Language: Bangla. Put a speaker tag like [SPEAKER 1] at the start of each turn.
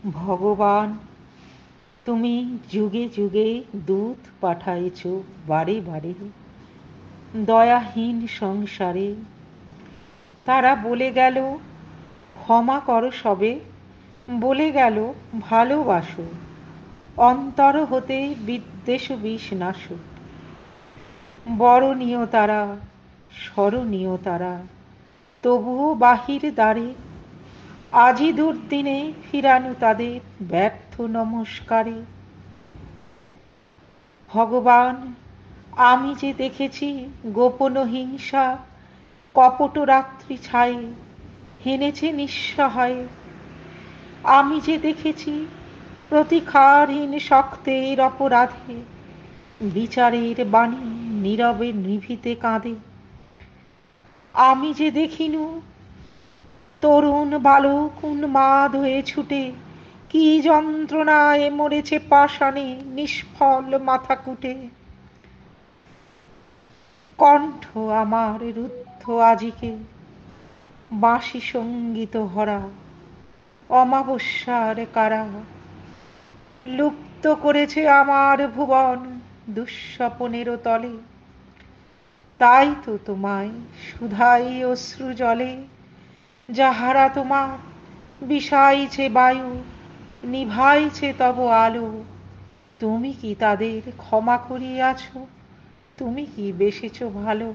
[SPEAKER 1] ভগবান, তুমি যুগে যুগে দূত পাঠাইছ বারে বারে দয়াহীন সংসারে। তারা বলে গেল ক্ষমা করো সবে, বলে গেল ভালোবাসো, অন্তর হতে বিদ্বেষ বিষ নাশো। বরণীয় তারা, স্মরণীয় তারা, তবুও বাহির দ্বারে আজি দুর্দিনে ফিরানো তাদের ব্যর্থ নমস্কারে। ভগবান, আমি যে দেখেছি গোপন হিংসা কপট রাত্রি ছায়ে হেনেছে নিঃসহায়ে। আমি যে দেখেছি প্রতিকারহীন শক্তের অপরাধে বিচারের বাণী নীরবে নিভৃতে কাঁদে। আমি যে দেখিনু তরুণ বালক উন্মাদ হয়ে ছুটে কি যন্ত্রণায় মরেছে পাষাণে নিষ্ফল মাথাকুটে। কণ্ঠ আমার রুদ্ধ আজিকে বাঁশি সঙ্গীত ভরা অমাবস্যার কারা। লুপ্ত করেছে আমার ভুবন দুঃস্বপনেরও তলে। তাই তো তোমায় সুধাই অশ্রু জলে, যাহারা তোমার বিষাইছে বায়ু নিভাইছে তব আলো। তুমি কি তাদের ক্ষমা করিয়াছ? তুমি কি বেসেছ ভালো?